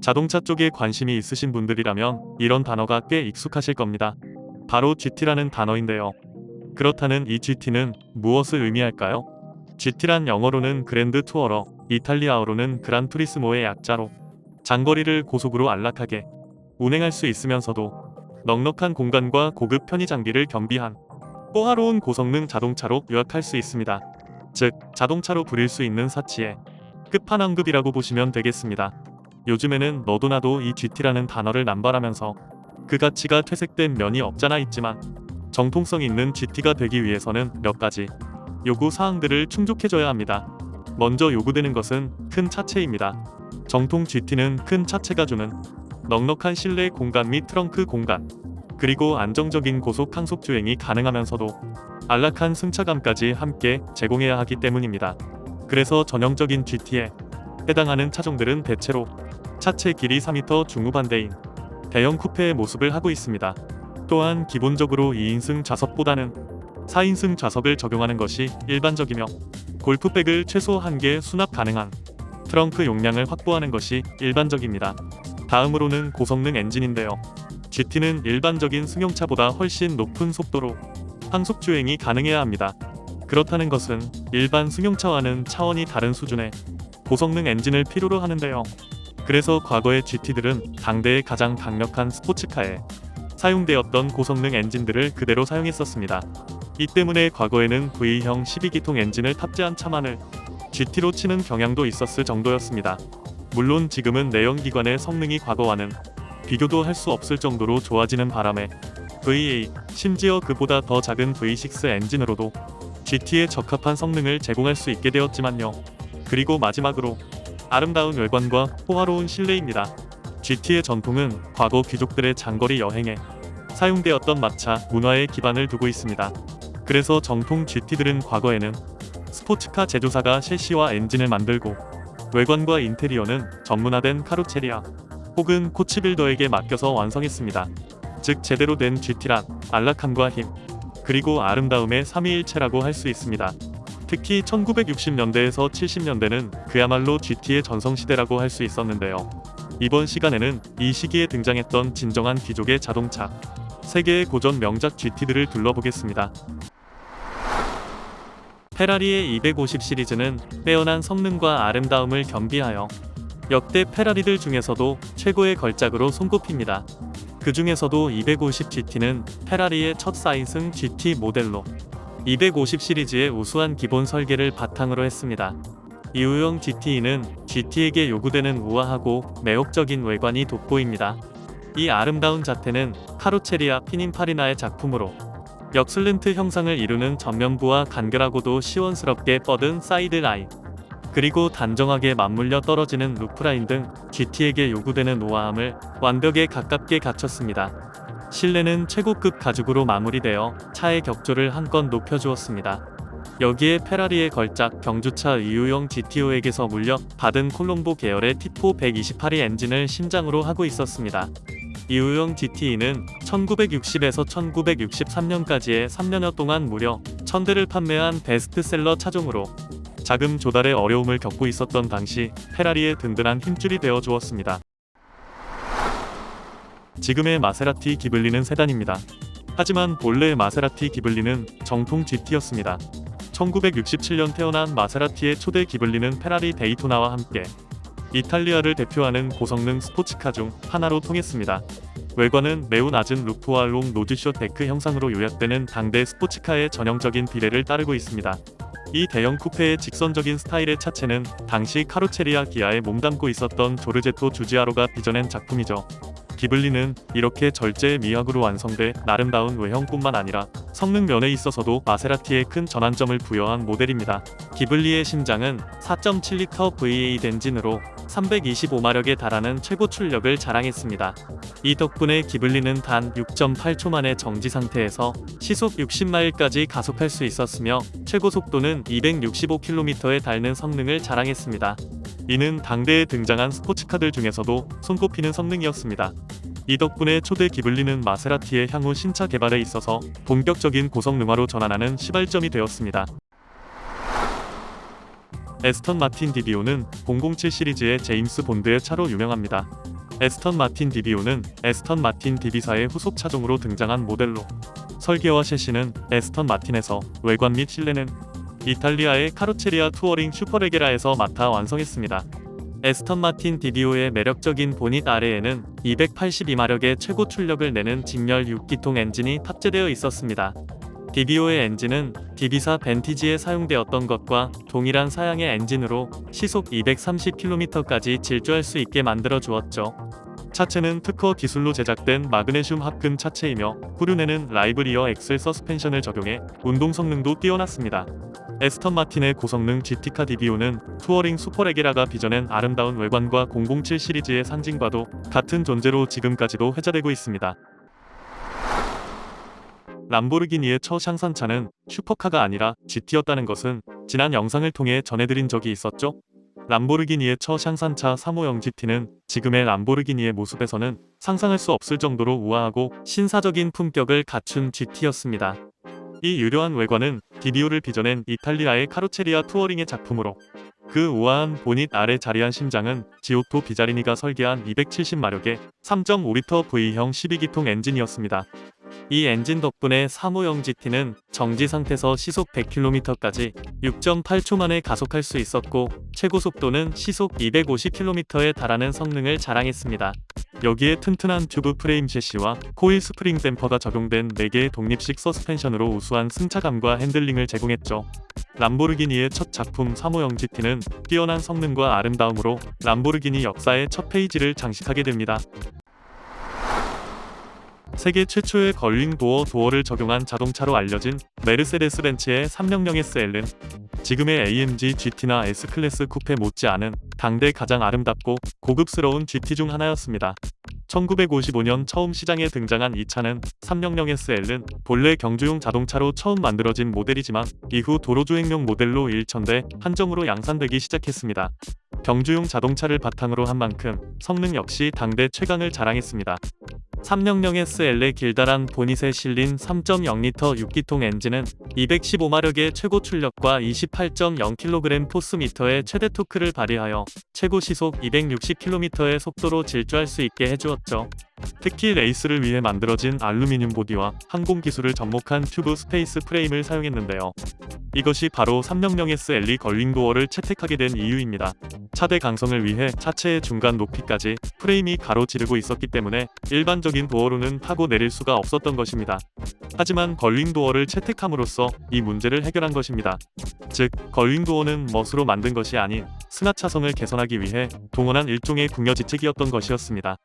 자동차 쪽에 관심이 있으신 분들이라면 이런 단어가 꽤 익숙하실 겁니다. 바로 GT라는 단어인데요. 그렇다는 이 GT는 무엇을 의미할까요? GT란 영어로는 그랜드 투어러, 이탈리아어로는 그란 투리스모의 약자로 장거리를 고속으로 안락하게 운행할 수 있으면서도 넉넉한 공간과 고급 편의 장비를 겸비한 호화로운 고성능 자동차로 요약할 수 있습니다. 즉, 자동차로 부릴 수 있는 사치의 끝판왕급이라고 보시면 되겠습니다. 요즘에는 너도나도 이 GT라는 단어를 남발하면서 그 가치가 퇴색된 면이 없잖아 있지만 정통성 있는 GT가 되기 위해서는 몇 가지 요구 사항들을 충족해줘야 합니다. 먼저 요구되는 것은 큰 차체입니다. 정통 GT는 큰 차체가 주는 넉넉한 실내 공간 및 트렁크 공간, 그리고 안정적인 고속 항속 주행이 가능하면서도 안락한 승차감까지 함께 제공해야 하기 때문입니다. 그래서 전형적인 GT에 해당하는 차종들은 대체로 차체 길이 4m 중후반대인 대형 쿠페의 모습을 하고 있습니다. 또한 기본적으로 2인승 좌석보다는 4인승 좌석을 적용하는 것이 일반적이며 골프백을 최소 1개 수납 가능한 트렁크 용량을 확보하는 것이 일반적입니다. 다음으로는 고성능 엔진인데요. GT는 일반적인 승용차보다 훨씬 높은 속도로 항속 주행이 가능해야 합니다. 그렇다는 것은 일반 승용차와는 차원이 다른 수준의 고성능 엔진을 필요로 하는데요. 그래서 과거의 GT들은 당대의 가장 강력한 스포츠카에 사용되었던 고성능 엔진들을 그대로 사용했었습니다. 이 때문에 과거에는 V형 12기통 엔진을 탑재한 차만을 GT로 치는 경향도 있었을 정도였습니다. 물론 지금은 내연기관의 성능이 과거와는 비교도 할 수 없을 정도로 좋아지는 바람에 V8, 심지어 그보다 더 작은 V6 엔진으로도 GT에 적합한 성능을 제공할 수 있게 되었지만요. 그리고 마지막으로 아름다운 외관과 호화로운 실내입니다. GT의 전통은 과거 귀족들의 장거리 여행에 사용되었던 마차 문화에 기반을 두고 있습니다. 그래서 정통 GT들은 과거에는 스포츠카 제조사가 셰시와 엔진을 만들고 외관과 인테리어는 전문화된 카로체리아 혹은 코치빌더에게 맡겨서 완성했습니다. 즉 제대로 된 GT란 안락함과 힘, 그리고 아름다움의 삼위일체라고 할 수 있습니다. 특히 1960년대에서 70년대는 그야말로 GT의 전성시대라고 할 수 있었는데요. 이번 시간에는 이 시기에 등장했던 진정한 귀족의 자동차, 세계의 고전 명작 GT들을 둘러보겠습니다. 페라리의 250 시리즈는 빼어난 성능과 아름다움을 겸비하여 역대 페라리들 중에서도 최고의 걸작으로 손꼽힙니다. 그 중에서도 250 GT는 페라리의 첫 4인승 GT 모델로 250 시리즈의 우수한 기본 설계를 바탕으로 했습니다. 이후형 GT는 GT에게 요구되는 우아하고 매혹적인 외관이 돋보입니다. 이 아름다운 자태는 카로체리아 피닌파리나의 작품으로 역슬렌트 형상을 이루는 전면부와 간결하고도 시원스럽게 뻗은 사이드 라인, 그리고 단정하게 맞물려 떨어지는 루프라인 등 GT에게 요구되는 우아함을 완벽에 가깝게 갖췄습니다. 실내는 최고급 가죽으로 마무리되어 차의 격조를 한껏 높여주었습니다. 여기에 페라리의 걸작 경주차 이후형 GTO에게서 물려 받은 콜롬보 계열의 T4 128이 엔진을 심장으로 하고 있었습니다. 이후형 GTE는 1960에서 1963년까지의 3년여 동안 무려 1000대를 판매한 베스트셀러 차종으로 자금 조달의 어려움을 겪고 있었던 당시 페라리의 든든한 힘줄이 되어 주었습니다. 지금의 마세라티 기블리는 세단입니다. 하지만 본래의 마세라티 기블리는 정통 GT였습니다. 1967년 태어난 마세라티의 초대 기블리는 페라리 데이토나와 함께 이탈리아를 대표하는 고성능 스포츠카 중 하나로 통했습니다. 외관은 매우 낮은 루프와 롱 노즈쇼 데크 형상으로 요약되는 당대 스포츠카의 전형적인 비례를 따르고 있습니다. 이 대형 쿠페의 직선적인 스타일의 차체는 당시 카로체리아 기아에 몸담고 있었던 조르제토 주지아로가 빚어낸 작품이죠. 기블리는 이렇게 절제의 미학으로 완성돼 아름다운 외형뿐만 아니라 성능 면에 있어서도 마세라티에 큰 전환점을 부여한 모델입니다. 기블리의 심장은 4.7리터 V8 엔진으로 325마력에 달하는 최고 출력을 자랑했습니다. 이 덕분에 기블리는 단 6.8초 만에 정지 상태에서 시속 60마일까지 가속할 수 있었으며 최고 속도는 265km에 닳는 성능을 자랑했습니다. 이는 당대에 등장한 스포츠카들 중에서도 손꼽히는 성능이었습니다. 이 덕분에 초대 기블리는 마세라티의 향후 신차 개발에 있어서 본격적인 고성능화로 전환하는 시발점이 되었습니다. 에스턴 마틴 DBO는 007 시리즈의 제임스 본드의 차로 유명합니다. 에스턴 마틴 DB5는 에스턴 마틴 DB4의 후속 차종으로 등장한 모델로 설계와 셰시는 에스턴 마틴에서 외관 및 실내는 이탈리아의 카로체리아 투어링 슈퍼레게라에서 맡아 완성했습니다. 에스턴 마틴 DB5의 매력적인 보닛 아래에는 282마력의 최고 출력을 내는 직렬 6기통 엔진이 탑재되어 있었습니다. DB5의 엔진은 DB4 벤티지에 사용되었던 것과 동일한 사양의 엔진으로 시속 230km까지 질주할 수 있게 만들어 주었죠. 차체는 특허 기술로 제작된 마그네슘 합금 차체이며 후륜에는 라이브 리어 엑셀 서스펜션을 적용해 운동 성능도 뛰어났습니다. 에스턴 마틴의 고성능 GT카 DB5는 투어링 슈퍼레게라가 빚어낸 아름다운 외관과 007 시리즈의 상징과도 같은 존재로 지금까지도 회자되고 있습니다. 람보르기니의 첫 샹산차는 슈퍼카가 아니라 GT였다는 것은 지난 영상을 통해 전해드린 적이 있었죠? 람보르기니의 첫 샹산차 350 GT는 지금의 람보르기니의 모습에서는 상상할 수 없을 정도로 우아하고 신사적인 품격을 갖춘 GT였습니다. 이 유려한 외관은 DB5를 빚어낸 이탈리아의 카로체리아 투어링의 작품으로 그 우아한 보닛 아래 자리한 심장은 지오토 비자리니가 설계한 270마력의 3.5L V형 12기통 엔진이었습니다. 이 엔진 덕분에 350 GT는 정지 상태에서 시속 100km까지 6.8초 만에 가속할 수 있었고 최고 속도는 시속 250km에 달하는 성능을 자랑했습니다. 여기에 튼튼한 튜브 프레임 셰시와 코일 스프링 댐퍼가 적용된 4개의 독립식 서스펜션으로 우수한 승차감과 핸들링을 제공했죠. 람보르기니의 첫 작품 350 GT는 뛰어난 성능과 아름다움으로 람보르기니 역사의 첫 페이지를 장식하게 됩니다. 세계 최초의 걸링 도어를 적용한 자동차로 알려진 메르세데스 벤츠의 300SL은 지금의 AMG GT나 S클래스 쿠페 못지않은 당대 가장 아름답고 고급스러운 GT 중 하나였습니다. 1955년 처음 시장에 등장한 이 차는 300SL은 본래 경주용 자동차로 처음 만들어진 모델이지만 이후 도로주행용 모델로 일천대 한정으로 양산되기 시작했습니다. 경주용 자동차를 바탕으로 한 만큼 성능 역시 당대 최강을 자랑했습니다. 300SL의 길다란 보닛에 실린 3.0L 6기통 엔진은 215마력의 최고 출력과 28.0kg 포스미터의 최대 토크를 발휘하여 최고 시속 260km의 속도로 질주할 수 있게 해주었죠. 특히 레이스를 위해 만들어진 알루미늄 보디와 항공 기술을 접목한 튜브 스페이스 프레임을 사용했는데요. 이것이 바로 300SL이 걸링도어를 채택하게 된 이유입니다. 차대 강성을 위해 차체의 중간 높이까지 프레임이 가로지르고 있었기 때문에 일반적인 도어로는 타고 내릴 수가 없었던 것입니다. 하지만 걸링도어를 채택함으로써 이 문제를 해결한 것입니다. 즉, 걸링도어는 멋으로 만든 것이 아닌 승하차성을 개선하기 위해 동원한 일종의 궁여지책이었던 것이었습니다.